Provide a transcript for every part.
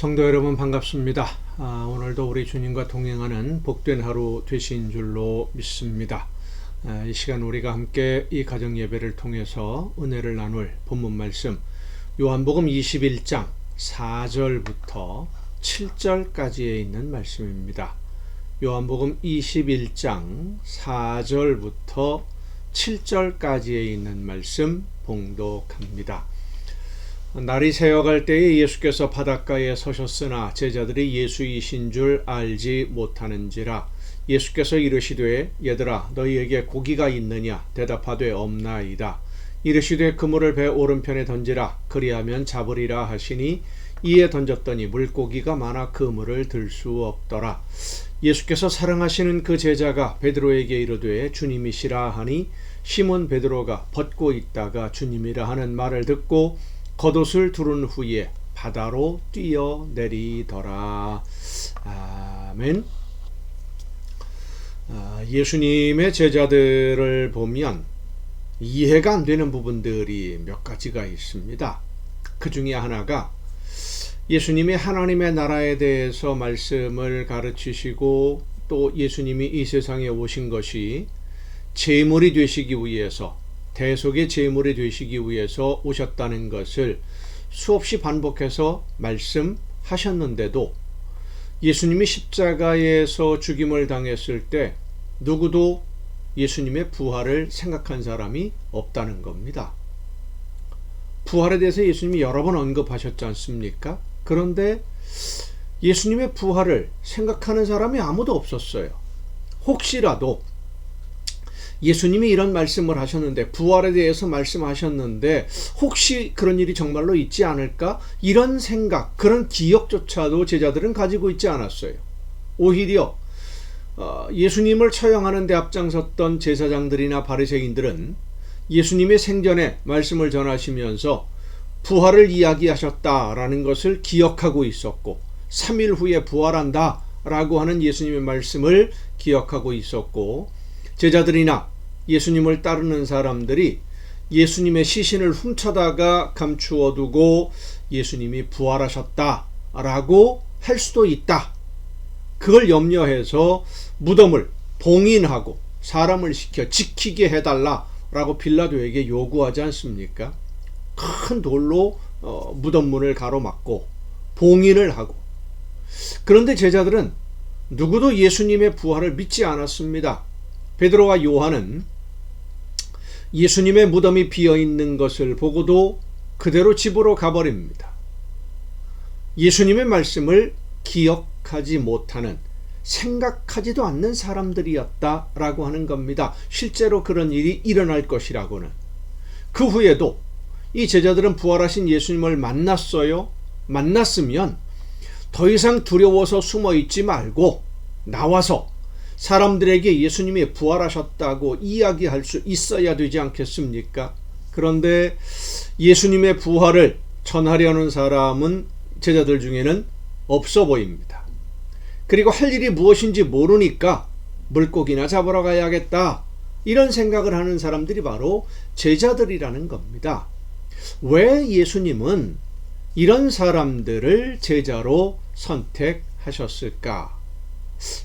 성도 여러분 반갑습니다. 오늘도 우리 주님과 동행하는 복된 하루 되신 줄로 믿습니다. 이 시간 우리가 함께 이 가정 예배를 통해서 은혜를 나눌 본문 말씀 요한복음 21장 4절부터 7절까지에 있는 말씀입니다. 요한복음 21장 4절부터 7절까지에 있는 말씀 봉독합니다. 날이 새어갈 때에 예수께서 바닷가에 서셨으나 제자들이 예수이신 줄 알지 못하는지라. 예수께서 이르시되 얘들아 너희에게 고기가 있느냐 대답하되 없나이다. 이르시되 그물을 배 오른편에 던지라 그리하면 잡으리라 하시니 이에 던졌더니 물고기가 많아 그물을 들 수 없더라. 예수께서 사랑하시는 그 제자가 베드로에게 이르되 주님이시라 하니 시몬 베드로가 벗고 있다가 주님이라 하는 말을 듣고 겉옷을 두른 후에 바다로 뛰어내리더라. 아멘. 예수님의 제자들을 보면 이해가 안 되는 부분들이 몇 가지가 있습니다. 그 중에 하나가 예수님이 하나님의 나라에 대해서 말씀을 가르치시고 또 예수님이 이 세상에 오신 것이 제물이 되시기 위해서 대속의 제물이 되시기 위해서 오셨다는 것을 수없이 반복해서 말씀하셨는데도 예수님이 십자가에서 죽임을 당했을 때 누구도 예수님의 부활을 생각한 사람이 없다는 겁니다. 부활에 대해서 예수님이 여러 번 언급하셨지 않습니까? 그런데 예수님의 부활을 생각하는 사람이 아무도 없었어요. 혹시라도 예수님이 이런 말씀을 하셨는데 부활에 대해서 말씀하셨는데 혹시 그런 일이 정말로 있지 않을까? 이런 생각, 그런 기억조차도 제자들은 가지고 있지 않았어요. 오히려 예수님을 처형하는 데 앞장섰던 제사장들이나 바리새인들은 예수님의 생전에 말씀을 전하시면서 부활을 이야기하셨다라는 것을 기억하고 있었고 3일 후에 부활한다 라고 하는 예수님의 말씀을 기억하고 있었고 제자들이나 예수님을 따르는 사람들이 예수님의 시신을 훔쳐다가 감추어두고 예수님이 부활하셨다라고 할 수도 있다. 그걸 염려해서 무덤을 봉인하고 사람을 시켜 지키게 해달라라고 빌라도에게 요구하지 않습니까? 큰 돌로 무덤문을 가로막고 봉인을 하고. 그런데 제자들은 누구도 예수님의 부활을 믿지 않았습니다. 베드로와 요한은 예수님의 무덤이 비어있는 것을 보고도 그대로 집으로 가버립니다. 예수님의 말씀을 기억하지 못하는, 생각하지도 않는 사람들이었다라고 하는 겁니다. 실제로 그런 일이 일어날 것이라고는. 그 후에도 이 제자들은 부활하신 예수님을 만났어요. 만났으면 더 이상 두려워서 숨어 있지 말고 나와서 사람들에게 예수님이 부활하셨다고 이야기할 수 있어야 되지 않겠습니까? 그런데 예수님의 부활을 전하려는 사람은 제자들 중에는 없어 보입니다. 그리고 할 일이 무엇인지 모르니까 물고기나 잡으러 가야겠다 이런 생각을 하는 사람들이 바로 제자들이라는 겁니다. 왜 예수님은 이런 사람들을 제자로 선택하셨을까?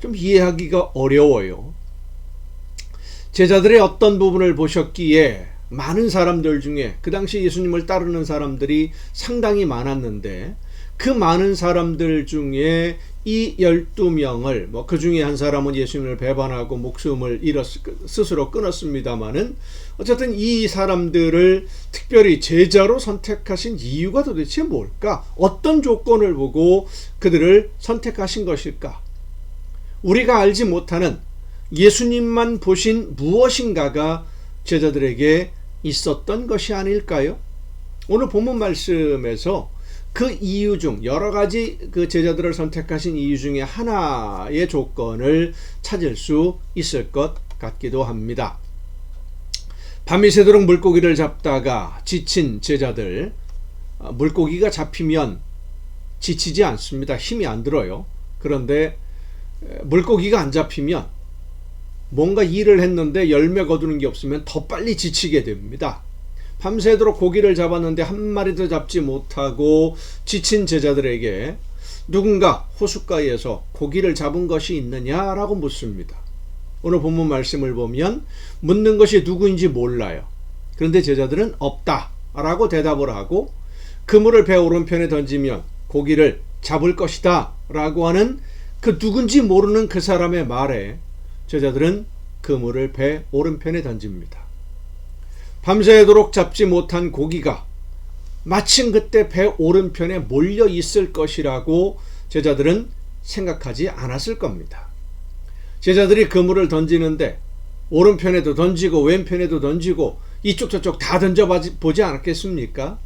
좀 이해하기가 어려워요. 제자들의 어떤 부분을 보셨기에 많은 사람들 중에 그 당시 예수님을 따르는 사람들이 상당히 많았는데 그 많은 사람들 중에 이 12명을 그 중에 한 사람은 예수님을 배반하고 목숨을 스스로 끊었습니다마는 어쨌든 이 사람들을 특별히 제자로 선택하신 이유가 도대체 뭘까? 어떤 조건을 보고 그들을 선택하신 것일까? 우리가 알지 못하는 예수님만 보신 무엇인가가 제자들에게 있었던 것이 아닐까요? 오늘 본문 말씀에서 그 이유 중 여러 가지 그 제자들을 선택하신 이유 중에 하나의 조건을 찾을 수 있을 것 같기도 합니다. 밤이 새도록 물고기를 잡다가 지친 제자들, 물고기가 잡히면 지치지 않습니다. 힘이 안 들어요. 그런데 물고기가 안 잡히면 뭔가 일을 했는데 열매 거두는 게 없으면 더 빨리 지치게 됩니다. 밤새도록 고기를 잡았는데 한 마리도 잡지 못하고 지친 제자들에게 누군가 호숫가에서 고기를 잡은 것이 있느냐라고 묻습니다. 오늘 본문 말씀을 보면 묻는 것이 누구인지 몰라요. 그런데 제자들은 없다라고 대답을 하고 그물을 배 오른편에 던지면 고기를 잡을 것이다 라고 하는 그 누군지 모르는 그 사람의 말에 제자들은 그물을 배 오른편에 던집니다. 밤새도록 잡지 못한 고기가 마침 그때 배 오른편에 몰려 있을 것이라고 제자들은 생각하지 않았을 겁니다. 제자들이 그물을 던지는데 오른편에도 던지고 왼편에도 던지고 이쪽 저쪽 다 던져보지 않았겠습니까?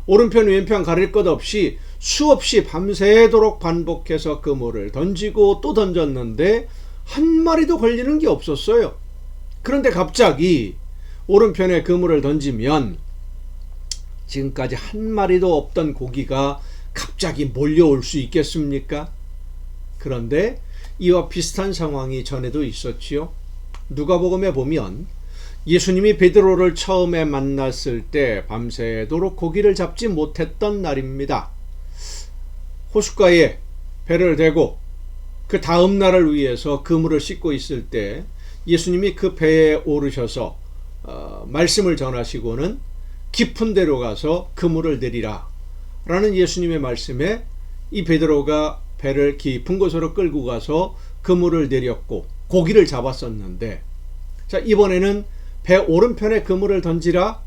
오른편 왼편 가릴 것 없이 수없이 밤새도록 반복해서 그물을 던지고 또 던졌는데 한 마리도 걸리는 게 없었어요. 그런데 갑자기 오른편에 그물을 던지면 지금까지 한 마리도 없던 고기가 갑자기 몰려올 수 있겠습니까? 그런데 이와 비슷한 상황이 전에도 있었지요. 누가복음에 보면 예수님이 베드로를 처음에 만났을 때 밤새도록 고기를 잡지 못했던 날입니다. 호숫가에 배를 대고 그 다음 날을 위해서 그물을 씻고 있을 때 예수님이 그 배에 오르셔서 말씀을 전하시고는 깊은 데로 가서 그물을 내리라 라는 예수님의 말씀에 이 베드로가 배를 깊은 곳으로 끌고 가서 그물을 내렸고 고기를 잡았었는데, 자, 이번에는 배 오른편에 그물을 던지라.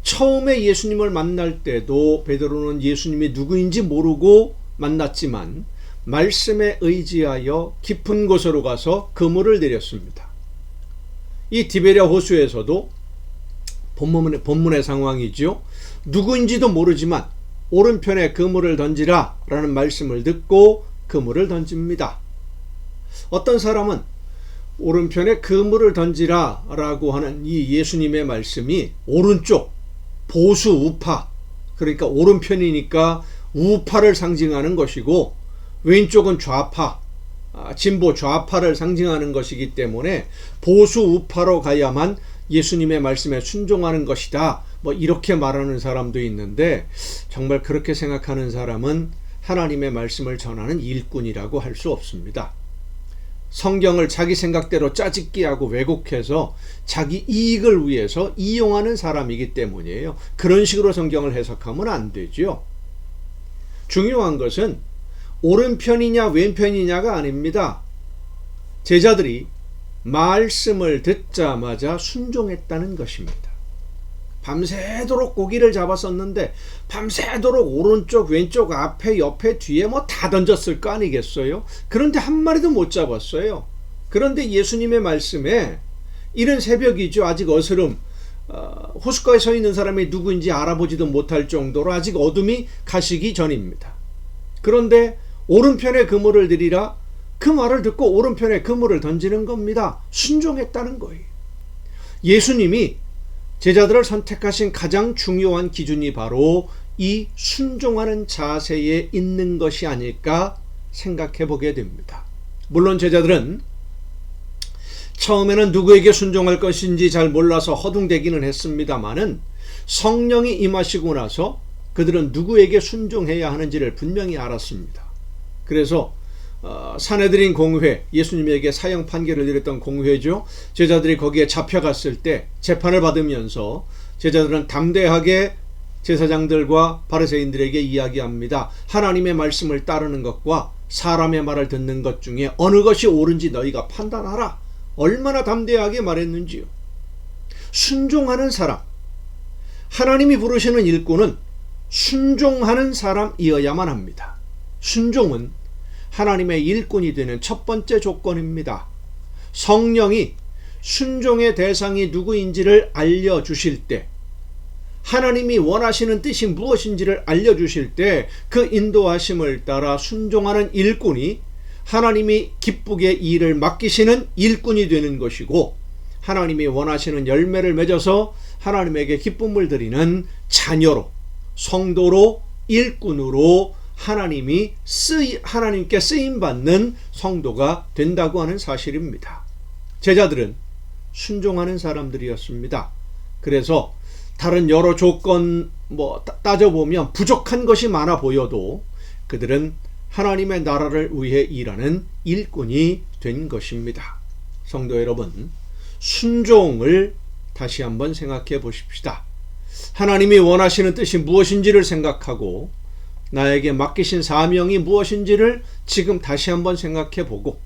처음에 예수님을 만날 때도 베드로는 예수님이 누구인지 모르고 만났지만 말씀에 의지하여 깊은 곳으로 가서 그물을 내렸습니다. 이 디베랴 호수에서도 본문의 상황이죠. 누구인지도 모르지만 오른편에 그물을 던지라 라는 말씀을 듣고 그물을 던집니다. 어떤 사람은 오른편에 그물을 던지라 라고 하는 이 예수님의 말씀이 오른쪽 보수 우파, 그러니까 오른편이니까 우파를 상징하는 것이고 왼쪽은 좌파, 진보 좌파를 상징하는 것이기 때문에 보수 우파로 가야만 예수님의 말씀에 순종하는 것이다, 뭐 이렇게 말하는 사람도 있는데, 정말 그렇게 생각하는 사람은 하나님의 말씀을 전하는 일꾼이라고 할 수 없습니다. 성경을 자기 생각대로 짜집기하고 왜곡해서 자기 이익을 위해서 이용하는 사람이기 때문이에요. 그런 식으로 성경을 해석하면 안 되죠. 중요한 것은 오른편이냐 왼편이냐가 아닙니다. 제자들이 말씀을 듣자마자 순종했다는 것입니다. 밤새도록 고기를 잡았었는데 밤새도록 오른쪽 왼쪽 앞에 옆에 뒤에 뭐 다 던졌을 거 아니겠어요? 그런데 한 마리도 못 잡았어요. 그런데 예수님의 말씀에 이른 새벽이죠. 아직 어스름, 호숫가에 서 있는 사람이 누구인지 알아보지도 못할 정도로 아직 어둠이 가시기 전입니다. 그런데 오른편에 그물을 들이라, 그 말을 듣고 오른편에 그물을 던지는 겁니다. 순종했다는 거예요. 예수님이 제자들을 선택하신 가장 중요한 기준이 바로 이 순종하는 자세에 있는 것이 아닐까 생각해 보게 됩니다. 물론 제자들은 처음에는 누구에게 순종할 것인지 잘 몰라서 허둥대기는 했습니다마는 성령이 임하시고 나서 그들은 누구에게 순종해야 하는지를 분명히 알았습니다. 그래서 사내들인 공회, 예수님에게 사형 판결을 내렸던 공회죠. 제자들이 거기에 잡혀갔을 때 재판을 받으면서 제자들은 담대하게 제사장들과 바리새인들에게 이야기합니다. 하나님의 말씀을 따르는 것과 사람의 말을 듣는 것 중에 어느 것이 옳은지 너희가 판단하라. 얼마나 담대하게 말했는지요. 순종하는 사람, 하나님이 부르시는 일꾼은 순종하는 사람이어야만 합니다. 순종은 하나님의 일꾼이 되는 첫 번째 조건입니다. 성령이 순종의 대상이 누구인지를 알려주실 때, 하나님이 원하시는 뜻이 무엇인지를 알려주실 때 그 인도하심을 따라 순종하는 일꾼이 하나님이 기쁘게 이 일을 맡기시는 일꾼이 되는 것이고, 하나님이 원하시는 열매를 맺어서 하나님에게 기쁨을 드리는 자녀로, 성도로, 일꾼으로 하나님께 쓰임받는 성도가 된다고 하는 사실입니다. 제자들은 순종하는 사람들이었습니다. 그래서 다른 여러 조건 따져보면 부족한 것이 많아 보여도 그들은 하나님의 나라를 위해 일하는 일꾼이 된 것입니다. 성도 여러분, 순종을 다시 한번 생각해 보십시다. 하나님이 원하시는 뜻이 무엇인지를 생각하고 나에게 맡기신 사명이 무엇인지를 지금 다시 한번 생각해 보고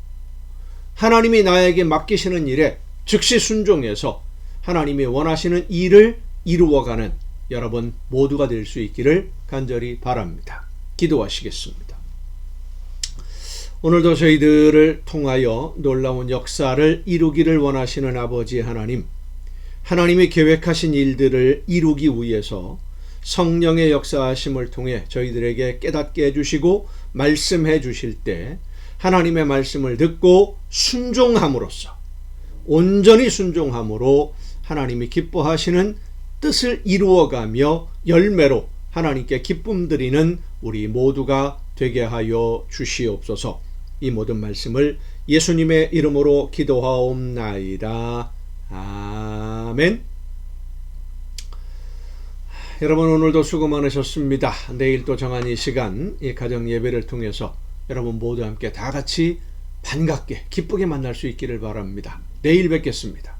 하나님이 나에게 맡기시는 일에 즉시 순종해서 하나님이 원하시는 일을 이루어가는 여러분 모두가 될 수 있기를 간절히 바랍니다. 기도하시겠습니다. 오늘도 저희들을 통하여 놀라운 역사를 이루기를 원하시는 아버지 하나님, 하나님이 계획하신 일들을 이루기 위해서 성령의 역사하심을 통해 저희들에게 깨닫게 해주시고 말씀해 주실 때 하나님의 말씀을 듣고 순종함으로써 온전히 순종함으로 하나님이 기뻐하시는 뜻을 이루어가며 열매로 하나님께 기쁨 드리는 우리 모두가 되게 하여 주시옵소서. 이 모든 말씀을 예수님의 이름으로 기도하옵나이다. 아멘. 여러분 오늘도 수고 많으셨습니다. 내일 또 정한 이 시간 이 가정 예배를 통해서 여러분 모두 함께 다 같이 반갑게 기쁘게 만날 수 있기를 바랍니다. 내일 뵙겠습니다.